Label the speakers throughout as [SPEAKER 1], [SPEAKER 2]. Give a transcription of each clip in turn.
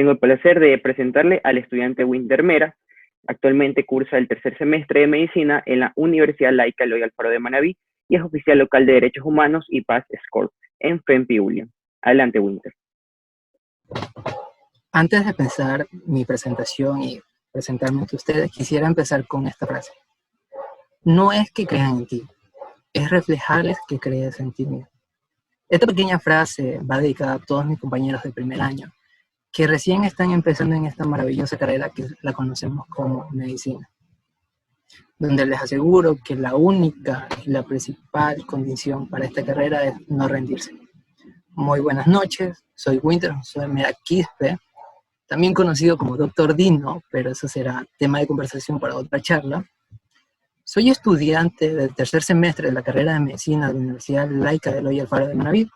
[SPEAKER 1] Tengo el placer de presentarle al estudiante Winter Mera. Actualmente cursa el tercer semestre de Medicina en la Universidad Laica Eloy Alfaro de Manabí y es oficial local de Derechos Humanos y Paz SCORP en FEMPI Ulian. Adelante, Winter.
[SPEAKER 2] Antes de empezar mi presentación y presentarme ante ustedes, quisiera empezar con esta frase. No es que crean en ti, es reflejarles que crees en ti mismo. Esta pequeña frase va dedicada a todos mis compañeros de primer año, que recién están empezando en esta maravillosa carrera que la conocemos como medicina, donde les aseguro que la única y la principal condición para esta carrera es no rendirse. Muy buenas noches, soy Winter Josué Mera Quispe, también conocido como Dr. Dino, pero eso será tema de conversación para otra charla. Soy estudiante del tercer semestre de la carrera de Medicina de la Universidad Laica de Eloy Alfaro de Manabí,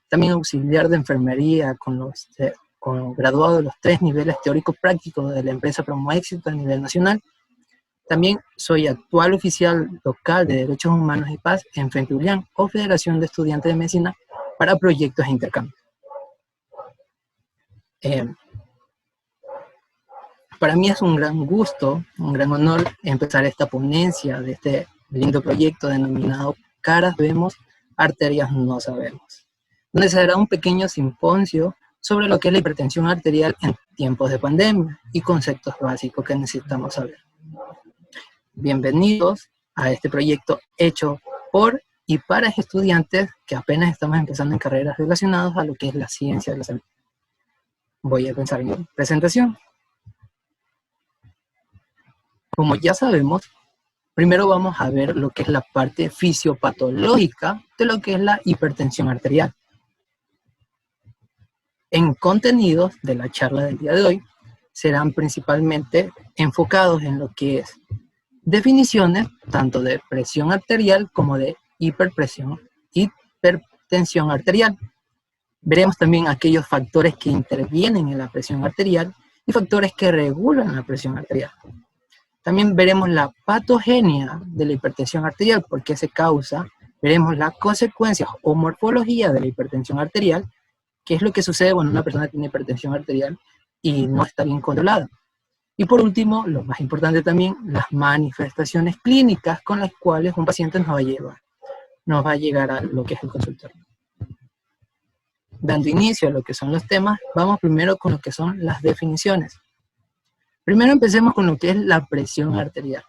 [SPEAKER 2] también auxiliar de enfermería con graduado de los 3 niveles teórico-prácticos de la empresa Promo Éxito a nivel nacional. También soy actual oficial local de Derechos Humanos y Paz en FEMPI Ulian o Federación de Estudiantes de Medicina para proyectos de intercambio. Para mí es un gran gusto, un gran honor empezar esta ponencia de este lindo proyecto denominado Caras Vemos, Arterias No Sabemos, donde se hará un pequeño simposio sobre lo que es la hipertensión arterial en tiempos de pandemia y conceptos básicos que necesitamos saber. Bienvenidos a este proyecto hecho por y para estudiantes que apenas estamos empezando en carreras relacionadas a lo que es la ciencia de la salud. Voy a empezar mi presentación. Como ya sabemos, primero vamos a ver lo que es la parte fisiopatológica de lo que es la hipertensión arterial. En contenidos de la charla del día de hoy serán principalmente enfocados en lo que es definiciones tanto de presión arterial como de hipertensión arterial. Veremos también aquellos factores que intervienen en la presión arterial y factores que regulan la presión arterial. También veremos la patogenia de la hipertensión arterial, por qué se causa. Veremos las consecuencias o morfología de la hipertensión arterial, qué es lo que sucede cuando una persona tiene hipertensión arterial y no está bien controlada. Y por último, lo más importante también, las manifestaciones clínicas con las cuales un paciente nos va a llegar a lo que es el consultorio. Dando inicio a lo que son los temas, vamos primero con lo que son las definiciones. Primero empecemos con lo que es la presión arterial.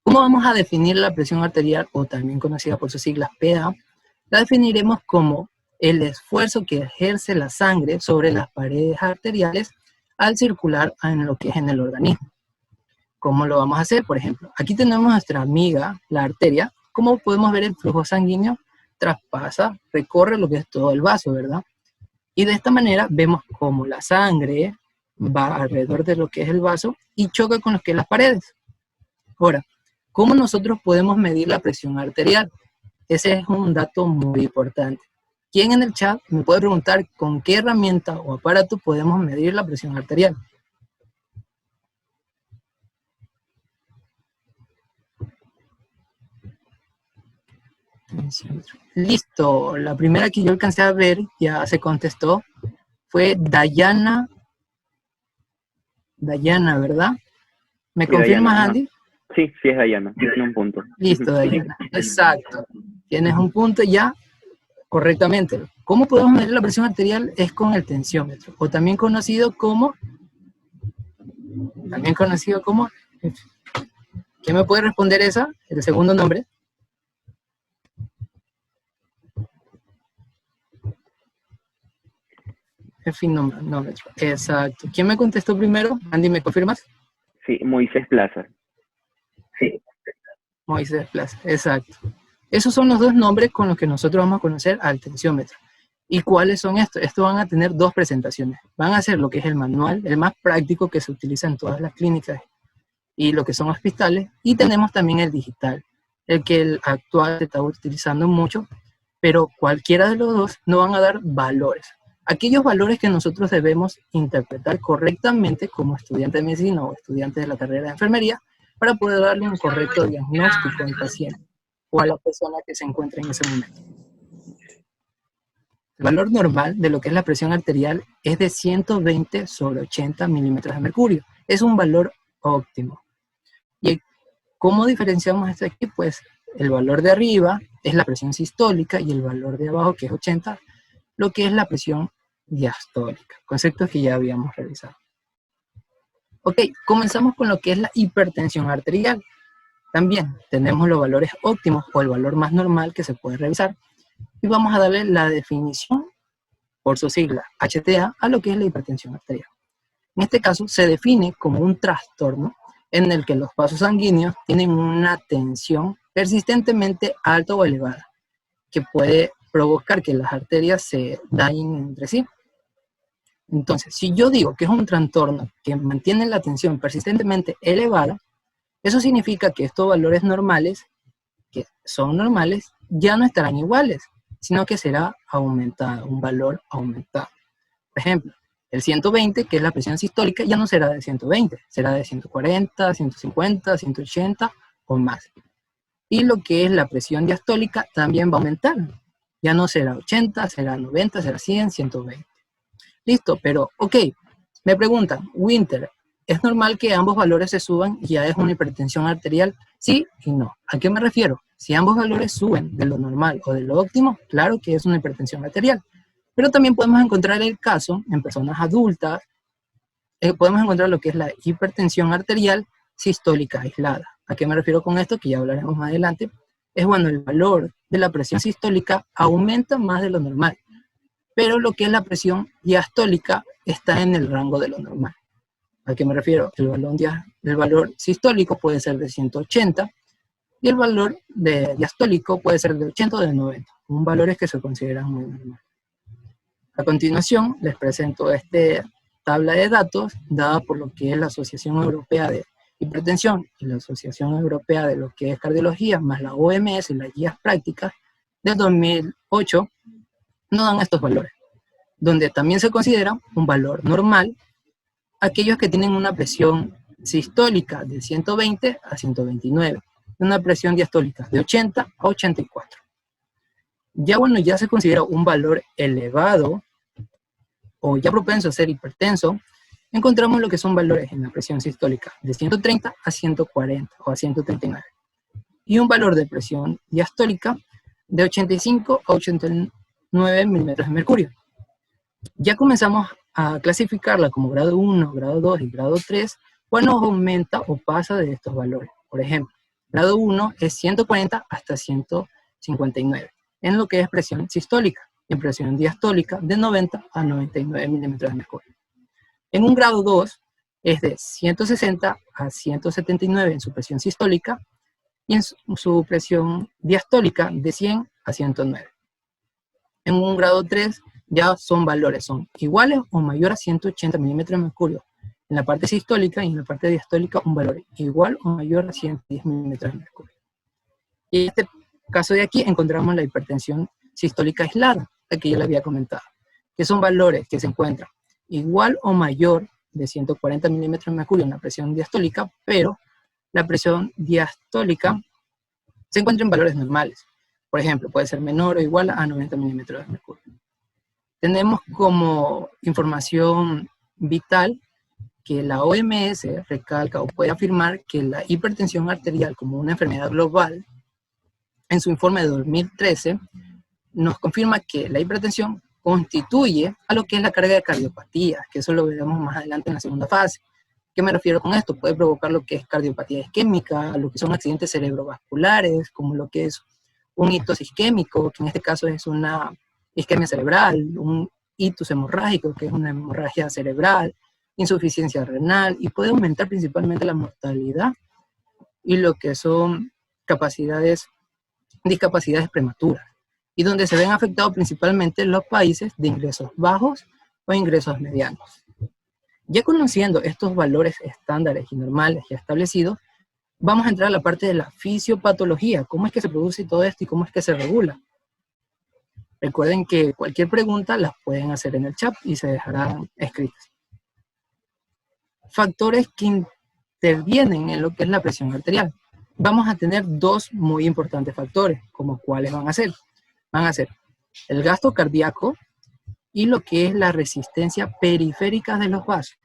[SPEAKER 2] ¿Cómo vamos a definir la presión arterial, o también conocida por sus siglas PA? La definiremos como el esfuerzo que ejerce la sangre sobre las paredes arteriales al circular en lo que es en el organismo. ¿Cómo lo vamos a hacer? Por ejemplo, aquí tenemos nuestra amiga, la arteria. ¿Cómo podemos ver el flujo sanguíneo? Traspasa, recorre lo que es todo el vaso, ¿verdad? Y de esta manera vemos cómo la sangre va alrededor de lo que es el vaso y choca con lo que es las paredes. Ahora, ¿cómo nosotros podemos medir la presión arterial? Ese es un dato muy importante. ¿Quién en el chat me puede preguntar con qué herramienta o aparato podemos medir la presión arterial? Listo, la primera que yo alcancé a ver, ya se contestó, fue Dayana, ¿verdad? ¿Me confirmas, Andy?
[SPEAKER 1] Sí, es Dayana, tiene un punto.
[SPEAKER 2] Listo, Dayana, exacto. Tienes un punto ya, correctamente. ¿Cómo podemos medir la presión arterial? Es con el tensiómetro, o también conocido como... ¿Quién me puede responder esa? El segundo nombre. Efinómetro, exacto. ¿Quién me contestó primero? Andy, ¿me confirmas?
[SPEAKER 1] Sí, Moisés Plaza.
[SPEAKER 2] Sí, Moisés Plaza, exacto. Esos son los dos nombres con los que nosotros vamos a conocer al tensiómetro. ¿Y cuáles son estos? Estos van a tener dos presentaciones. Van a ser lo que es el manual, el más práctico que se utiliza en todas las clínicas y lo que son hospitales. Y tenemos también el digital, el que el actual se está utilizando mucho, pero cualquiera de los dos nos van a dar valores. Aquellos valores que nosotros debemos interpretar correctamente como estudiante de medicina o estudiante de la carrera de enfermería para poder darle un correcto diagnóstico al paciente o a la persona que se encuentra en ese momento. El valor normal de lo que es la presión arterial es de 120 sobre 80 milímetros de mercurio. Es un valor óptimo. ¿Y cómo diferenciamos esto aquí? Pues el valor de arriba es la presión sistólica y el valor de abajo, que es 80, lo que es la presión diastólica. Conceptos que ya habíamos revisado. Ok, comenzamos con lo que es la hipertensión arterial. También tenemos los valores óptimos o el valor más normal que se puede revisar. Y vamos a darle la definición por su sigla HTA a lo que es la hipertensión arterial. En este caso se define como un trastorno en el que los vasos sanguíneos tienen una tensión persistentemente alta o elevada, que puede provocar que las arterias se dañen entre sí. Entonces, si yo digo que es un trastorno que mantiene la tensión persistentemente elevada, eso significa que estos valores normales, que son normales, ya no estarán iguales, sino que será aumentado, un valor aumentado. Por ejemplo, el 120, que es la presión sistólica, ya no será de 120, será de 140, 150, 180 o más. Y lo que es la presión diastólica también va a aumentar. Ya no será 80, será 90, será 100, 120. Listo, pero ok, me preguntan, Winter, ¿es normal que ambos valores se suban y ya es una hipertensión arterial? Sí y no. ¿A qué me refiero? Si ambos valores suben de lo normal o de lo óptimo, claro que es una hipertensión arterial. Pero también podemos encontrar el caso en personas adultas, podemos encontrar lo que es la hipertensión arterial sistólica aislada. ¿A qué me refiero con esto? Que ya hablaremos más adelante. Es cuando el valor de la presión sistólica aumenta más de lo normal, pero lo que es la presión diastólica está en el rango de lo normal. ¿A qué me refiero? El valor sistólico puede ser de 180 y el valor diastólico puede ser de 80 o de 90, un valores que se consideran muy normales. A continuación, les presento esta tabla de datos dada por lo que es la Asociación Europea de Hipertensión y la Asociación Europea de lo que es Cardiología, más la OMS y las guías prácticas del 2008, nos dan estos valores, donde también se considera un valor normal aquellos que tienen una presión sistólica de 120 a 129, una presión diastólica de 80 a 84. Ya bueno, ya se considera un valor elevado o ya propenso a ser hipertenso, encontramos lo que son valores en la presión sistólica de 130 a 140 o a 139 y un valor de presión diastólica de 85 a 89 milímetros de mercurio. Ya comenzamos a clasificarla como grado 1, grado 2 y grado 3 cuando aumenta o pasa de estos valores. Por ejemplo, grado 1 es 140 hasta 159 en lo que es presión sistólica, y presión diastólica de 90 a 99 milímetros de mercurio. En un grado 2 es de 160 a 179 en su presión sistólica y en su presión diastólica de 100 a 109. En un grado 3 ya son valores, son iguales o mayor a 180 milímetros de mercurio en la parte sistólica y en la parte diastólica un valor igual o mayor a 110 milímetros de mercurio. Y en este caso de aquí encontramos la hipertensión sistólica aislada, la que yo le había comentado, que son valores que se encuentran igual o mayor de 140 milímetros de mercurio en la presión diastólica, pero la presión diastólica se encuentra en valores normales. Por ejemplo, puede ser menor o igual a 90 milímetros de mercurio. Tenemos como información vital que la OMS recalca o puede afirmar que la hipertensión arterial como una enfermedad global, en su informe de 2013, nos confirma que la hipertensión constituye a lo que es la carga de cardiopatía, que eso lo veremos más adelante en la segunda fase. ¿Qué me refiero con esto? Puede provocar lo que es cardiopatía isquémica, lo que son accidentes cerebrovasculares, como lo que es un ictus isquémico, que en este caso es una isquemia cerebral, un ictus hemorrágico, que es una hemorragia cerebral, insuficiencia renal, y puede aumentar principalmente la mortalidad y lo que son discapacidades prematuras, y donde se ven afectados principalmente los países de ingresos bajos o ingresos medianos. Ya conociendo estos valores estándares y normales ya establecidos, vamos a entrar a la parte de la fisiopatología, cómo es que se produce todo esto y cómo es que se regula. Recuerden que cualquier pregunta las pueden hacer en el chat y se dejarán escritas. Factores que intervienen en lo que es la presión arterial. Vamos a tener dos muy importantes factores, como cuáles van a ser. Van a ser el gasto cardíaco, y lo que es la resistencia periférica de los vasos.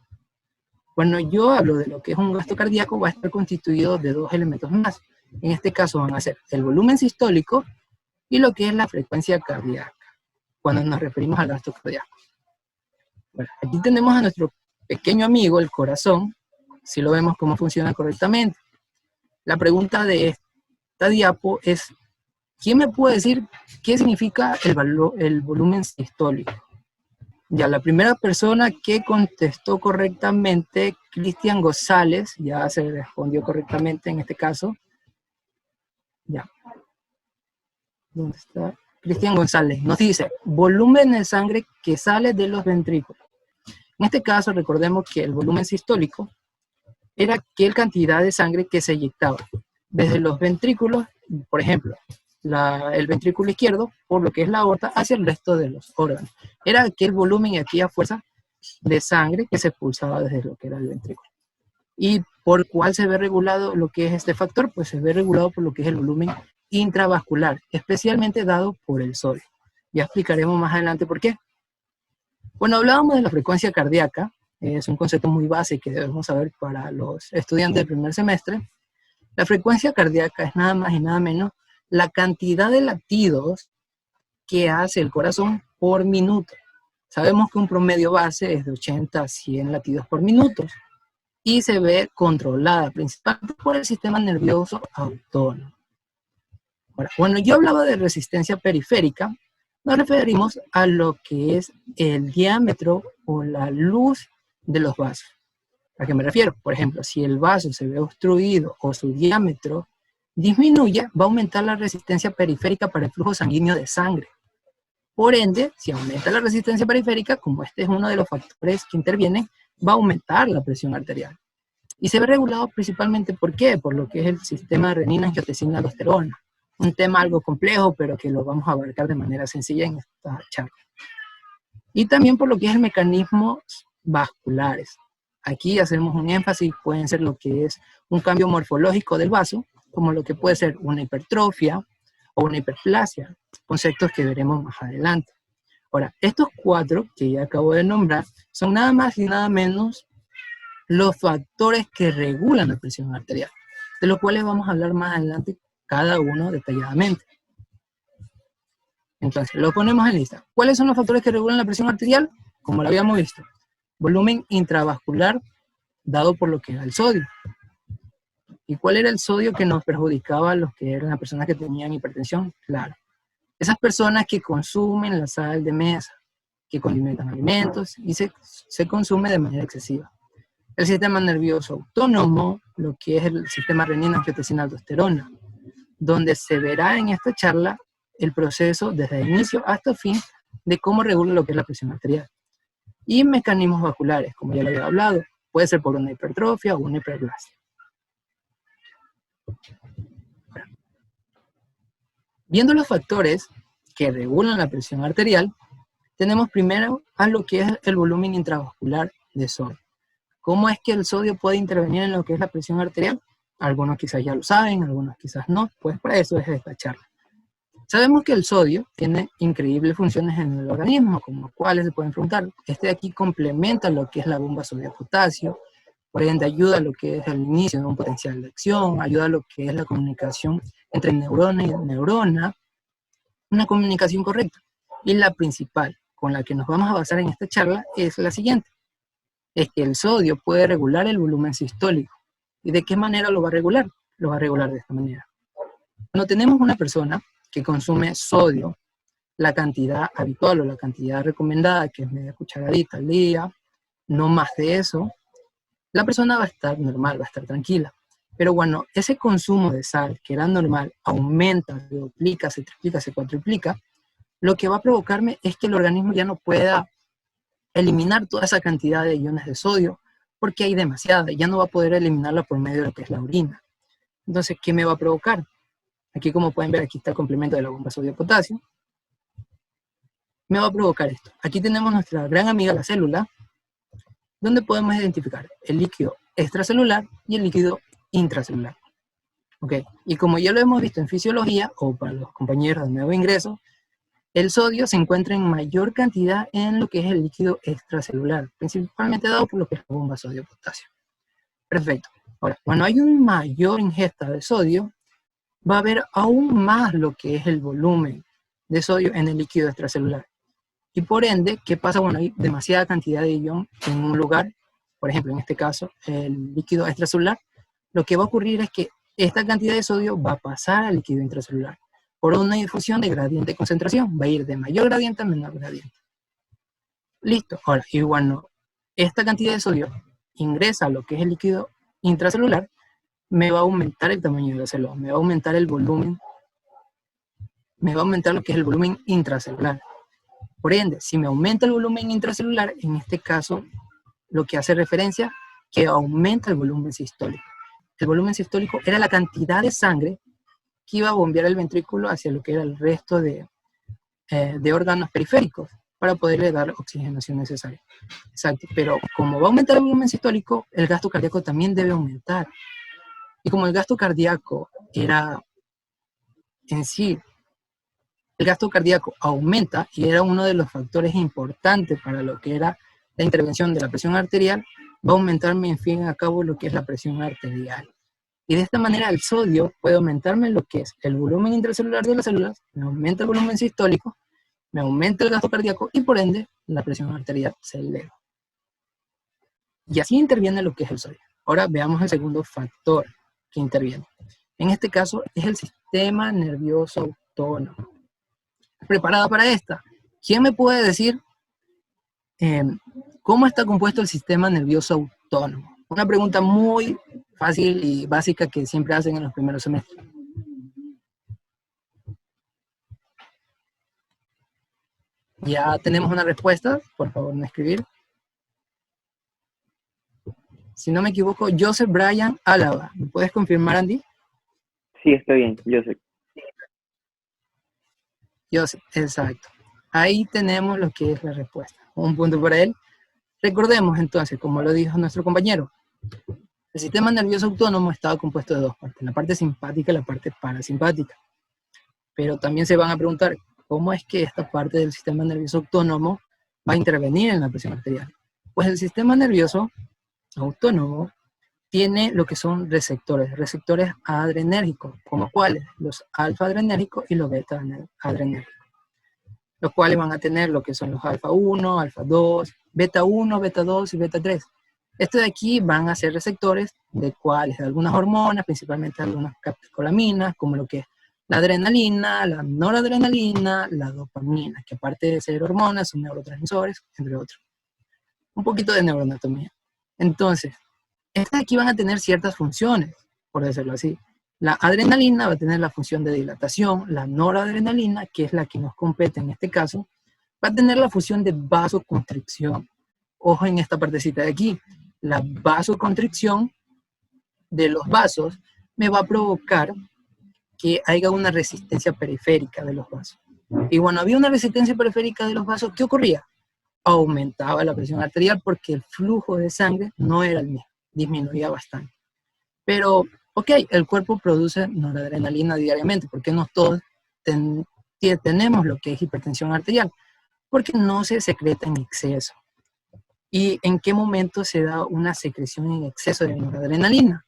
[SPEAKER 2] Cuando yo hablo de lo que es un gasto cardíaco, va a estar constituido de dos elementos más. En este caso van a ser el volumen sistólico y lo que es la frecuencia cardíaca, cuando nos referimos al gasto cardíaco. Bueno, aquí tenemos a nuestro pequeño amigo, el corazón, si lo vemos cómo funciona correctamente. La pregunta de esta diapo es, ¿quién me puede decir qué significa el volumen sistólico? Ya, la primera persona que contestó correctamente, Cristian González, ya se respondió correctamente en este caso. Ya. ¿Dónde está? Cristian González nos dice, volumen de sangre que sale de los ventrículos. En este caso, recordemos que el volumen sistólico era aquella cantidad de sangre que se eyectaba desde los ventrículos, por ejemplo, el ventrículo izquierdo, por lo que es la aorta, hacia el resto de los órganos. Era aquel volumen y aquella fuerza de sangre que se expulsaba desde lo que era el ventrículo. ¿Y por cuál se ve regulado lo que es este factor? Pues se ve regulado por lo que es el volumen intravascular, especialmente dado por el sodio. Ya explicaremos más adelante por qué. Bueno, hablábamos de la frecuencia cardíaca, es un concepto muy básico que debemos saber para los estudiantes del primer semestre. La frecuencia cardíaca es nada más y nada menos la cantidad de latidos que hace el corazón por minuto. Sabemos que un promedio base es de 80 a 100 latidos por minuto y se ve controlada principalmente por el sistema nervioso autónomo. Ahora, cuando yo hablaba de resistencia periférica, nos referimos a lo que es el diámetro o la luz de los vasos. ¿A qué me refiero? Por ejemplo, si el vaso se ve obstruido o su diámetro disminuye, va a aumentar la resistencia periférica para el flujo sanguíneo de sangre. Por ende, si aumenta la resistencia periférica, como este es uno de los factores que intervienen, va a aumentar la presión arterial. Y se ve regulado principalmente, ¿por qué? Por lo que es el sistema renina-angiotensina-aldosterona. Un tema algo complejo, pero que lo vamos a abarcar de manera sencilla en esta charla. Y también por lo que es el mecanismos vasculares. Aquí hacemos un énfasis, pueden ser lo que es un cambio morfológico del vaso, como lo que puede ser una hipertrofia o una hiperplasia, conceptos que veremos más adelante. Ahora, estos cuatro que ya acabo de nombrar son nada más y nada menos los factores que regulan la presión arterial, de los cuales vamos a hablar más adelante cada uno detalladamente. Entonces, lo ponemos en lista. ¿Cuáles son los factores que regulan la presión arterial? Como lo habíamos visto, volumen intravascular dado por lo que era el sodio. ¿Y cuál era el sodio que nos perjudicaba a los que eran las personas que tenían hipertensión? Claro, esas personas que consumen la sal de mesa, que condimentan alimentos y se consume de manera excesiva. El sistema nervioso autónomo, lo que es el sistema renina-angiotensina-aldosterona, donde se verá en esta charla el proceso desde el inicio hasta el fin de cómo regula lo que es la presión arterial. Y mecanismos vasculares, como ya lo había hablado, puede ser por una hipertrofia o una hiperplasia. Viendo los factores que regulan la presión arterial, tenemos primero a lo que es el volumen intravascular de sodio. ¿Cómo es que el sodio puede intervenir en lo que es la presión arterial? Algunos quizás ya lo saben, algunos quizás no, pues para eso es esta charla. Sabemos que el sodio tiene increíbles funciones en el organismo, como cuáles se pueden preguntar. Este de aquí complementa lo que es la bomba sodio-potasio, por ende ayuda a lo que es el inicio de un potencial de acción, ayuda a lo que es la comunicación entre neurona y neurona, una comunicación correcta. Y la principal, con la que nos vamos a basar en esta charla, es la siguiente. Es que el sodio puede regular el volumen sistólico. ¿Y de qué manera lo va a regular? Lo va a regular de esta manera. Cuando tenemos una persona que consume sodio, la cantidad habitual o la cantidad recomendada, que es media cucharadita al día, no más de eso, la persona va a estar normal, va a estar tranquila. Pero bueno, ese consumo de sal, que era normal, aumenta, se duplica, se triplica, se cuatriplica, lo que va a provocarme es que el organismo ya no pueda eliminar toda esa cantidad de iones de sodio, porque hay demasiada, ya no va a poder eliminarla por medio de lo que es la orina. Entonces, ¿qué me va a provocar? Aquí, como pueden ver, aquí está el complemento de la bomba sodio-potasio. Me va a provocar esto. Aquí tenemos nuestra gran amiga, la célula, donde podemos identificar el líquido extracelular y el líquido intracelular. ¿Ok? Y como ya lo hemos visto en fisiología, o para los compañeros de nuevo ingreso, El sodio se encuentra en mayor cantidad en lo que es el líquido extracelular, principalmente dado por lo que es la bomba sodio-potasio. Perfecto. Ahora, cuando hay una mayor ingesta de sodio, va a haber aún más lo que es el volumen de sodio en el líquido extracelular. Y por ende, ¿qué pasa cuando hay demasiada cantidad de ion en un lugar? Por ejemplo, en este caso, el líquido extracelular. Lo que va a ocurrir es que esta cantidad de sodio va a pasar al líquido intracelular por una difusión de gradiente de concentración. Va a ir de mayor gradiente a menor gradiente. Listo. Ahora, y cuando esta cantidad de sodio ingresa a lo que es el líquido intracelular, me va a aumentar el tamaño de la célula, me va a aumentar el volumen, me va a aumentar lo que es el volumen intracelular. Por ende, si me aumenta el volumen intracelular, en este caso, lo que hace referencia que aumenta el volumen sistólico. El volumen sistólico era la cantidad de sangre que iba a bombear el ventrículo hacia lo que era el resto de órganos periféricos para poderle dar oxigenación necesaria. Exacto, pero como va a aumentar el volumen sistólico, el gasto cardíaco también debe aumentar. Y como el gasto cardíaco era en sí, el gasto cardíaco aumenta y era uno de los factores importantes para lo que era la intervención de la presión arterial, va a aumentarme en fin a cabo lo que es la presión arterial. Y de esta manera el sodio puede aumentarme lo que es el volumen intracelular de las células, me aumenta el volumen sistólico, me aumenta el gasto cardíaco y por ende la presión arterial se eleva. Y así interviene lo que es el sodio. Ahora veamos el segundo factor que interviene. En este caso es el sistema nervioso autónomo. ¿Preparada para esta? ¿Quién me puede decir cómo está compuesto el sistema nervioso autónomo? Una pregunta muy fácil y básica que siempre hacen en los primeros semestres. Ya tenemos una respuesta, por favor no escribir. Si no me equivoco, Joseph Brian Álava. ¿Me puedes confirmar, Andy?
[SPEAKER 1] Sí, está bien, Joseph.
[SPEAKER 2] Joseph, exacto. Ahí tenemos lo que es la respuesta. Un punto para él. Recordemos entonces, como lo dijo nuestro compañero, el sistema nervioso autónomo estaba compuesto de dos partes, la parte simpática y la parte parasimpática. Pero también se van a preguntar, ¿cómo es que esta parte del sistema nervioso autónomo va a intervenir en la presión arterial? Pues el sistema nervioso autónomo tiene lo que son receptores adrenérgicos, como cuáles, los alfa-adrenérgicos y los beta-adrenérgicos, los cuales van a tener lo que son los alfa 1, alfa 2, beta 1, beta 2 y beta 3. Estos de aquí van a ser receptores de cuáles, de algunas hormonas, principalmente algunas catecolaminas, como lo que es la adrenalina, la noradrenalina, la dopamina, que aparte de ser hormonas, son neurotransmisores, entre otros. Un poquito de neuroanatomía. Entonces, estas de aquí van a tener ciertas funciones, por decirlo así. La adrenalina va a tener la función de dilatación, la noradrenalina, que es la que nos compete en este caso, va a tener la función de vasoconstricción. Ojo en esta partecita de aquí. La vasoconstricción de los vasos me va a provocar que haya una resistencia periférica de los vasos. Y cuando había una resistencia periférica de los vasos, ¿qué ocurría? Aumentaba la presión arterial porque el flujo de sangre no era el mismo, disminuía bastante. Pero, ok, el cuerpo produce noradrenalina diariamente, porque no todos tenemos lo que es hipertensión arterial, porque no se secreta en exceso. ¿Y en qué momento se da una secreción en exceso de noradrenalina?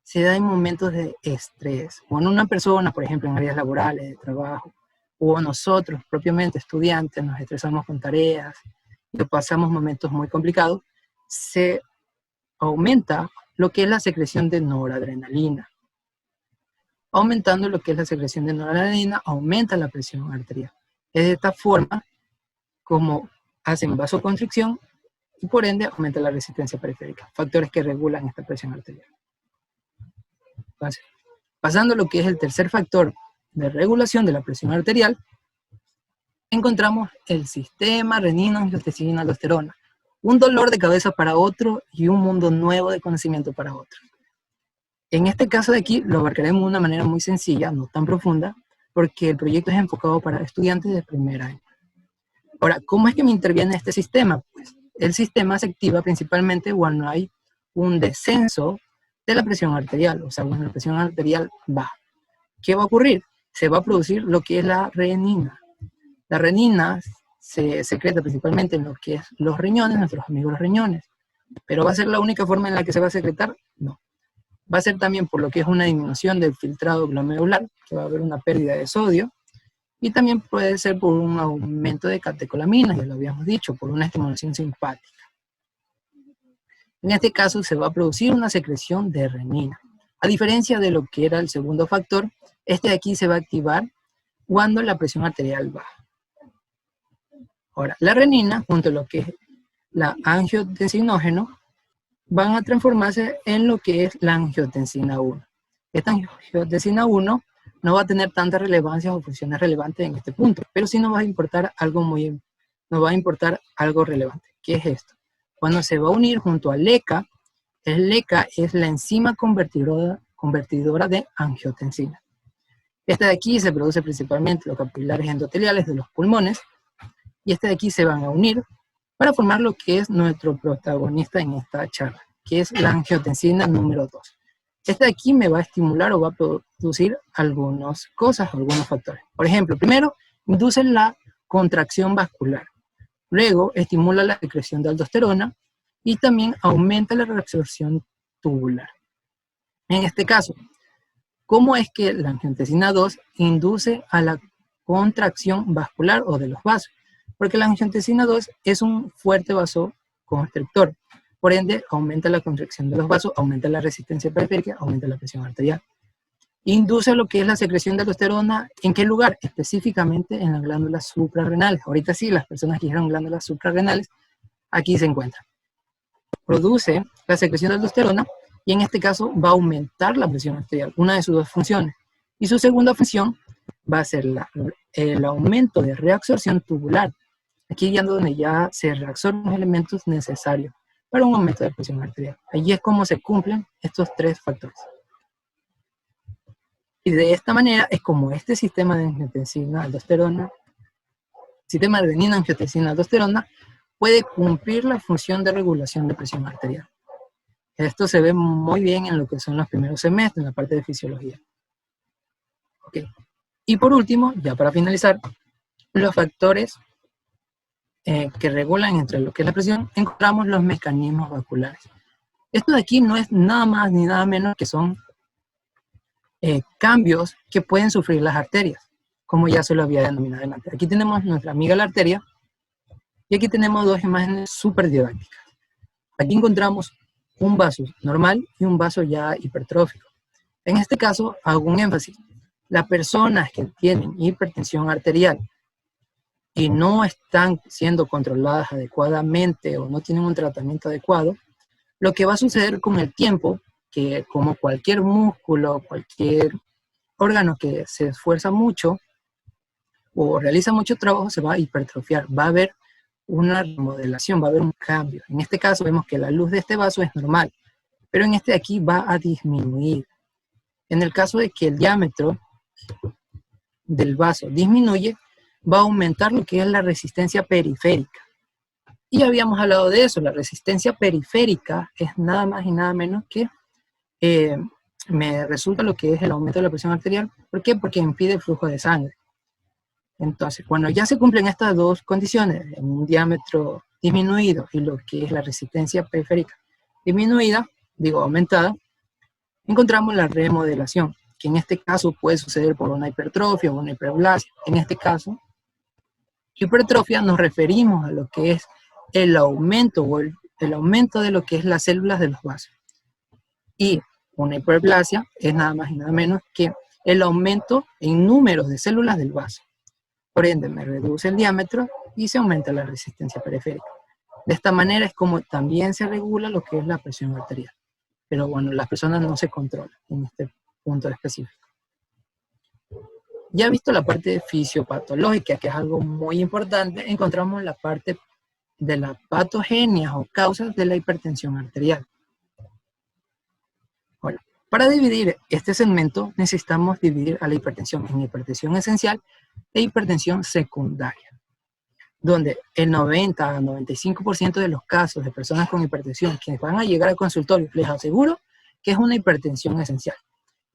[SPEAKER 2] Se da en momentos de estrés. Cuando una persona, por ejemplo, en áreas laborales, de trabajo, o nosotros propiamente estudiantes, nos estresamos con tareas y pasamos momentos muy complicados, se aumenta lo que es la secreción de noradrenalina. Aumentando lo que es la secreción de noradrenalina, aumenta la presión arterial. Es de esta forma como hacen vasoconstricción y por ende aumenta la resistencia periférica, factores que regulan esta presión arterial. Entonces, pasando a lo que es el tercer factor de regulación de la presión arterial, encontramos el sistema renina-angiotensina-aldosterona, un dolor de cabeza para otro y un mundo nuevo de conocimiento para otro. En este caso de aquí lo abarcaremos de una manera muy sencilla, no tan profunda, porque el proyecto es enfocado para estudiantes de primer año. Ahora, ¿cómo es que me interviene este sistema? Pues el sistema se activa principalmente cuando hay un descenso de la presión arterial, o sea, cuando la presión arterial baja. ¿Qué va a ocurrir? Se va a producir lo que es la renina. La renina se secreta principalmente en lo que es los riñones, nuestros amigos los riñones. ¿Pero va a ser la única forma en la que se va a secretar? No. Va a ser también por lo que es una disminución del filtrado glomerular, que va a haber una pérdida de sodio, y también puede ser por un aumento de catecolaminas, ya lo habíamos dicho, por una estimulación simpática. En este caso se va a producir una secreción de renina. A diferencia de lo que era el segundo factor, este de aquí se va a activar cuando la presión arterial baja. Ahora, la renina, junto a lo que es la angiotensinógeno, van a transformarse en lo que es la angiotensina 1. Esta angiotensina 1 no va a tener tanta relevancia o funciones relevantes en este punto, pero sí nos va a importar algo relevante. ¿Qué es esto? Cuando se va a unir junto al LECA, el LECA es la enzima convertidora de angiotensina. Esta de aquí se produce principalmente en los capilares endoteliales de los pulmones, y este de aquí se van a unir para formar lo que es nuestro protagonista en esta charla, que es la angiotensina número 2. Este de aquí me va a estimular o va a producir algunas cosas, algunos factores. Por ejemplo, primero, induce la contracción vascular. Luego, estimula la secreción de aldosterona y también aumenta la reabsorción tubular. En este caso, ¿cómo es que la angiotensina 2 induce a la contracción vascular o de los vasos? Porque la angiotensina 2 es un fuerte vasoconstrictor. Por ende, aumenta la contracción de los vasos, aumenta la resistencia periférica, aumenta la presión arterial. Induce lo que es la secreción de aldosterona. ¿En qué lugar? Específicamente en las glándulas suprarrenales. Ahorita sí, las personas que dijeron glándulas suprarrenales, aquí se encuentran. Produce la secreción de aldosterona y en este caso va a aumentar la presión arterial, una de sus dos funciones. Y su segunda función va a ser el aumento de reabsorción tubular. Aquí ya donde ya se reabsorben los elementos necesarios para un aumento de presión arterial. Allí es como se cumplen estos tres factores. Y de esta manera es como este sistema de angiotensina aldosterona, sistema de renina angiotensina aldosterona, puede cumplir la función de regulación de presión arterial. Esto se ve muy bien en lo que son los primeros semestres, en la parte de fisiología. Okay. Y por último, ya para finalizar, los factores que regulan entre lo que es la presión, encontramos los mecanismos vasculares. Esto de aquí no es nada más ni nada menos que son cambios que pueden sufrir las arterias, como ya se lo había denominado antes. Aquí tenemos nuestra amiga la arteria, y aquí tenemos dos imágenes súper didácticas. Aquí encontramos un vaso normal y un vaso ya hipertrófico. En este caso, hago un énfasis. Las personas que tienen hipertensión arterial y no están siendo controladas adecuadamente o no tienen un tratamiento adecuado, lo que va a suceder con el tiempo, que como cualquier músculo, cualquier órgano que se esfuerza mucho o realiza mucho trabajo, se va a hipertrofiar, va a haber una remodelación, va a haber un cambio. En este caso vemos que la luz de este vaso es normal, pero en este de aquí va a disminuir. En el caso de que el diámetro del vaso disminuye, va a aumentar lo que es la resistencia periférica. Y habíamos hablado de eso, la resistencia periférica es nada más y nada menos que me resulta lo que es el aumento de la presión arterial. ¿Por qué? Porque impide el flujo de sangre. Entonces, cuando ya se cumplen estas dos condiciones, un diámetro disminuido y lo que es la resistencia periférica disminuida, digo aumentada, encontramos la remodelación, que en este caso puede suceder por una hipertrofia o una hiperplasia. En este caso, hipertrofia nos referimos a lo que es el aumento o el aumento de lo que es las células de los vasos. Y una hiperplasia es nada más y nada menos que el aumento en números de células del vaso. Por ende, me reduce el diámetro y se aumenta la resistencia periférica. De esta manera es como también se regula lo que es la presión arterial. Pero bueno, las personas no se controlan en este punto específico. Ya visto la parte fisiopatológica, que es algo muy importante, encontramos la parte de las patogenias o causas de la hipertensión arterial. Bueno, para dividir este segmento necesitamos dividir a la hipertensión en hipertensión esencial e hipertensión secundaria, donde el 90 a 95% de los casos de personas con hipertensión que van a llegar al consultorio, les aseguro que es una hipertensión esencial.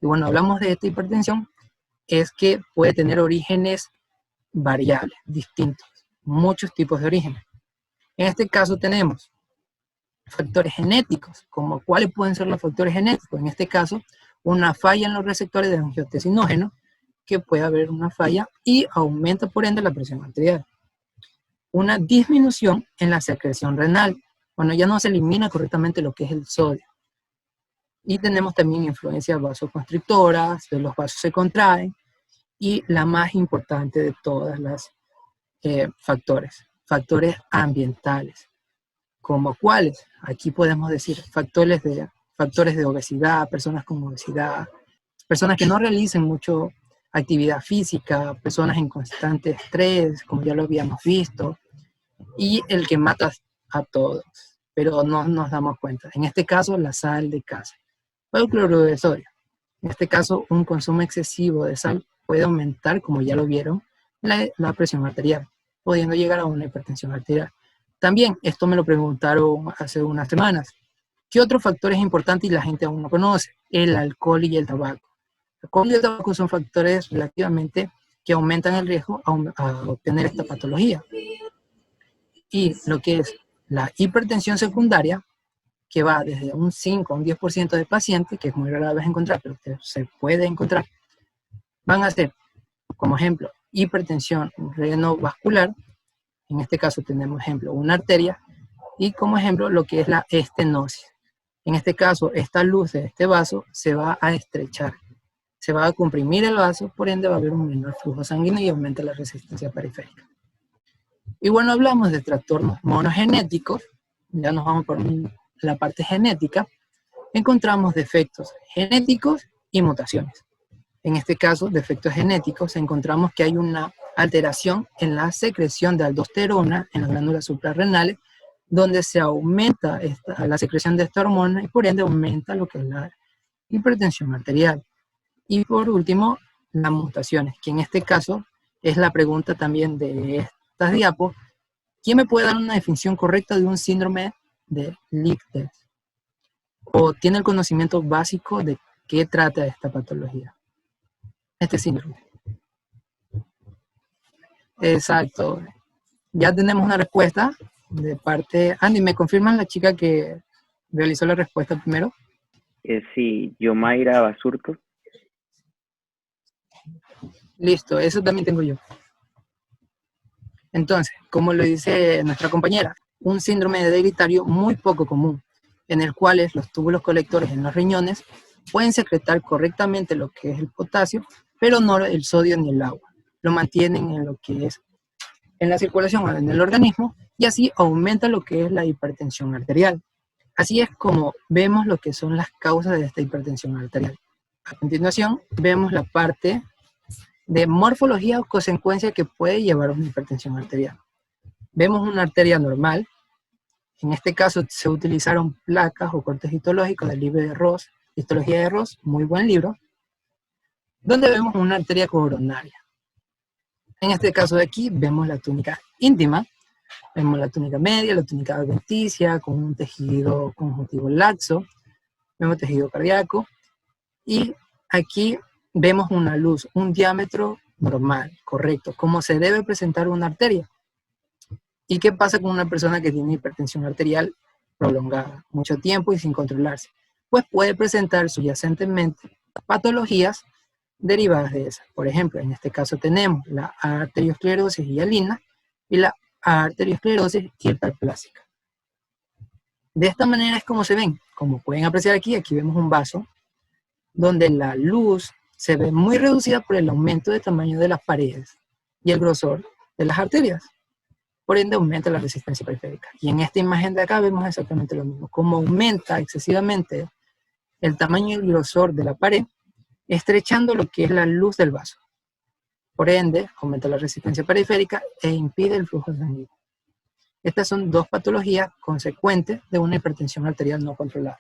[SPEAKER 2] Y bueno, hablamos de esta hipertensión, es que puede tener orígenes variables, distintos, muchos tipos de origen. En este caso tenemos factores genéticos, como cuáles pueden ser los factores genéticos. En este caso, una falla en los receptores de angiotensinógeno, que puede haber una falla y aumenta por ende la presión arterial. Una disminución en la secreción renal, cuando ya no se elimina correctamente lo que es el sodio. Y tenemos también influencias vasoconstrictoras, los vasos se contraen, y la más importante de todas las factores ambientales. ¿Como cuáles? Aquí podemos decir factores de obesidad, personas con obesidad, personas que no realicen mucho actividad física, personas en constante estrés, como ya lo habíamos visto, y el que mata a todos, pero no nos damos cuenta. En este caso, la sal de casa o el cloruro de sodio. En este caso, un consumo excesivo de sal puede aumentar, como ya lo vieron, la presión arterial, pudiendo llegar a una hipertensión arterial. También, esto me lo preguntaron hace unas semanas, ¿qué otro factor es importante y la gente aún no conoce? El alcohol y el tabaco. El alcohol y el tabaco son factores relativamente que aumentan el riesgo a obtener esta patología. Y lo que es la hipertensión secundaria, que va desde un 5 a un 10% de pacientes, que es muy rara vez encontrar, pero que se puede encontrar, van a ser, como ejemplo, hipertensión renovascular. En este caso tenemos ejemplo una arteria, y como ejemplo lo que es la estenosis. En este caso, esta luz de este vaso se va a estrechar, se va a comprimir el vaso, por ende va a haber un menor flujo sanguíneo y aumenta la resistencia periférica. Y bueno, hablamos de trastornos monogenéticos, ya nos vamos por la parte genética, encontramos defectos genéticos y mutaciones. En este caso, defectos genéticos, encontramos que hay una alteración en la secreción de aldosterona en las glándulas suprarrenales, donde se aumenta la secreción de esta hormona y por ende aumenta lo que es la hipertensión arterial. Y por último, las mutaciones, que en este caso es la pregunta también de estas diapos. ¿Quién me puede dar una definición correcta de un síndrome de Lichter? ¿O tiene el conocimiento básico de qué trata esta patología? Este síndrome. Exacto. Ya tenemos una respuesta de parte... Andy, ¿me confirman la chica que realizó la respuesta primero?
[SPEAKER 1] Sí, Yomaira Basurto.
[SPEAKER 2] Listo, eso también tengo yo. Entonces, como lo dice nuestra compañera, un síndrome de hereditario muy poco común, en el cual los túbulos colectores en los riñones pueden secretar correctamente lo que es el potasio, pero no el sodio ni el agua. Lo mantienen en lo que es en la circulación o en el organismo, y así aumenta lo que es la hipertensión arterial. Así es como vemos lo que son las causas de esta hipertensión arterial. A continuación, vemos la parte de morfología o consecuencia que puede llevar a una hipertensión arterial. Vemos una arteria normal. En este caso se utilizaron placas o cortes histológicos del libro de Ross, Histología de Ross, muy buen libro, donde vemos una arteria coronaria. En este caso de aquí vemos la túnica íntima, vemos la túnica media, la túnica adventicia, con un tejido conjuntivo laxo, vemos tejido cardíaco, y aquí vemos una luz, un diámetro normal, correcto, como se debe presentar una arteria. ¿Y qué pasa con una persona que tiene hipertensión arterial prolongada, mucho tiempo y sin controlarse? Pues puede presentar subyacentemente patologías derivadas de esas. Por ejemplo, en este caso tenemos la arteriosclerosis hialina y la arteriosclerosis hiperplásica. De esta manera es como se ven. Como pueden apreciar aquí vemos un vaso donde la luz se ve muy reducida por el aumento de tamaño de las paredes y el grosor de las arterias. Por ende aumenta la resistencia periférica. Y en esta imagen de acá vemos exactamente lo mismo. Como aumenta excesivamente el tamaño y el grosor de la pared, estrechando lo que es la luz del vaso. Por ende, aumenta la resistencia periférica e impide el flujo sanguíneo. Estas son dos patologías consecuentes de una hipertensión arterial no controlada.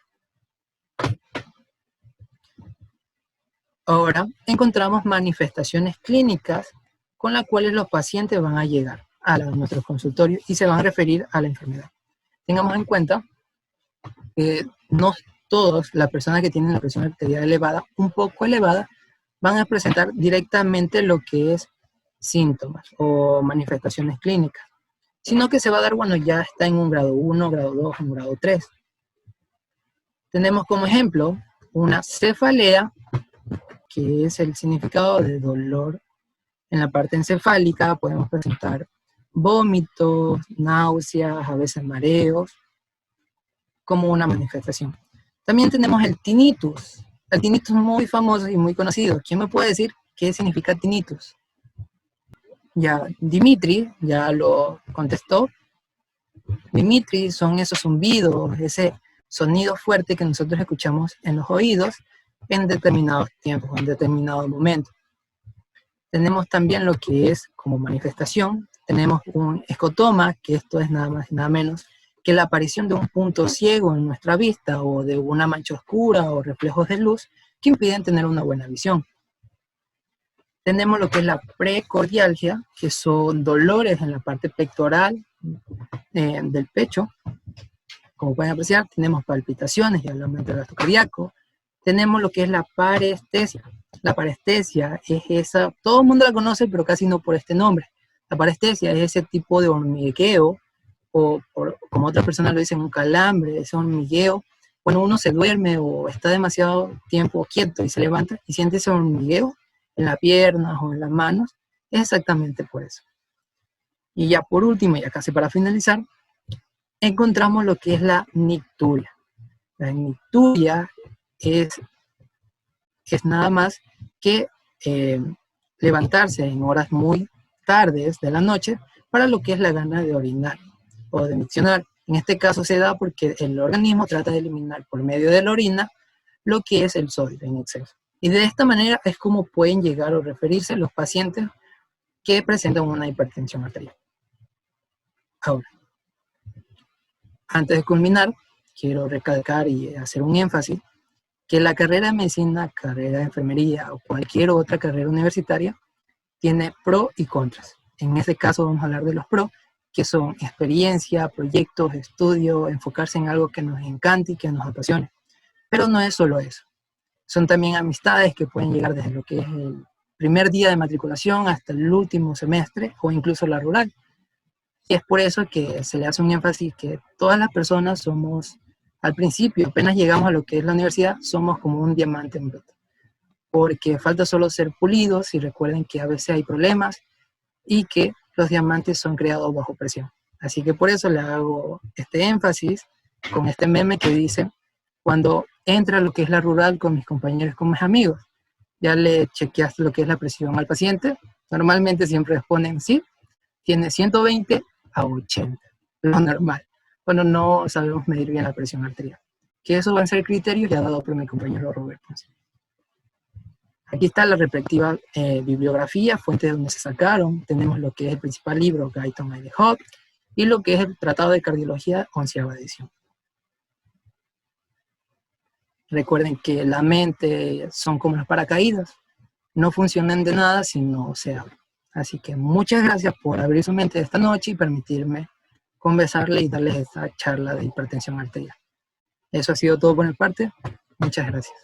[SPEAKER 2] Ahora encontramos manifestaciones clínicas con las cuales los pacientes van a llegar a nuestros consultorios y se van a referir a la enfermedad. Tengamos en cuenta que no todas las personas que tienen la presión arterial elevada, un poco elevada, van a presentar directamente lo que es síntomas o manifestaciones clínicas, sino que se va a dar cuando ya está en un grado 1, grado 2, un grado 3. Tenemos como ejemplo una cefalea, que es el significado de dolor en la parte encefálica. Podemos presentar vómitos, náuseas, a veces mareos, como una manifestación. También tenemos el tinnitus. El tinnitus es muy famoso y muy conocido. ¿Quién me puede decir qué significa tinnitus? Ya, Dimitri ya lo contestó. Dimitri son esos zumbidos, ese sonido fuerte que nosotros escuchamos en los oídos en determinados tiempos, en determinados momentos. Tenemos también lo que es como manifestación, tenemos un escotoma, que esto es nada más y nada menos que la aparición de un punto ciego en nuestra vista o de una mancha oscura o reflejos de luz que impiden tener una buena visión. Tenemos lo que es la precordialgia, que son dolores en la parte pectoral del pecho. Como pueden apreciar, tenemos palpitaciones y el aumento del gasto cardíaco. Tenemos lo que es la parestesia. La parestesia es esa, todo el mundo la conoce, pero casi no por este nombre. La parestesia es ese tipo de hormigueo, o como otras personas lo dicen, un calambre, ese hormigueo. Cuando uno se duerme o está demasiado tiempo quieto y se levanta y siente ese hormigueo en las piernas o en las manos, es exactamente por eso. Y ya por último, ya casi para finalizar, encontramos lo que es la nicturia. La nicturia es nada más que levantarse en horas muy tardes de la noche para lo que es la gana de orinar o de miccionar. En este caso se da porque el organismo trata de eliminar por medio de la orina lo que es el sodio en exceso. Y de esta manera es como pueden llegar o referirse los pacientes que presentan una hipertensión arterial. Ahora, antes de culminar, quiero recalcar y hacer un énfasis que la carrera de medicina, carrera de enfermería o cualquier otra carrera universitaria tiene pros y contras. En este caso vamos a hablar de los pros, que son experiencia, proyectos, estudio, enfocarse en algo que nos encante y que nos apasione. Pero no es solo eso. Son también amistades que pueden llegar desde lo que es el primer día de matriculación hasta el último semestre o incluso la rural. Y es por eso que se le hace un énfasis que todas las personas somos, al principio, apenas llegamos a lo que es la universidad, somos como un diamante en bruto. Porque falta solo ser pulidos y recuerden que a veces hay problemas y que los diamantes son creados bajo presión. Así que por eso le hago este énfasis con este meme que dice, cuando entra lo que es la rural con mis compañeros, con mis amigos, ya le chequeaste lo que es la presión al paciente, normalmente siempre responden sí, tiene 120 a 80, lo normal, cuando no sabemos medir bien la presión arterial. Que eso van a ser criterios ya dado por mi compañero Roberto. Aquí está la respectiva bibliografía, fuentes de donde se sacaron. Tenemos lo que es el principal libro, Guyton et al. Y lo que es el Tratado de Cardiología, 11ª edición. Recuerden que la mente son como los paracaídas, no funcionan de nada si no se abren. Así que muchas gracias por abrir su mente esta noche y permitirme conversarle y darles esta charla de hipertensión arterial. Eso ha sido todo por mi parte. Muchas gracias.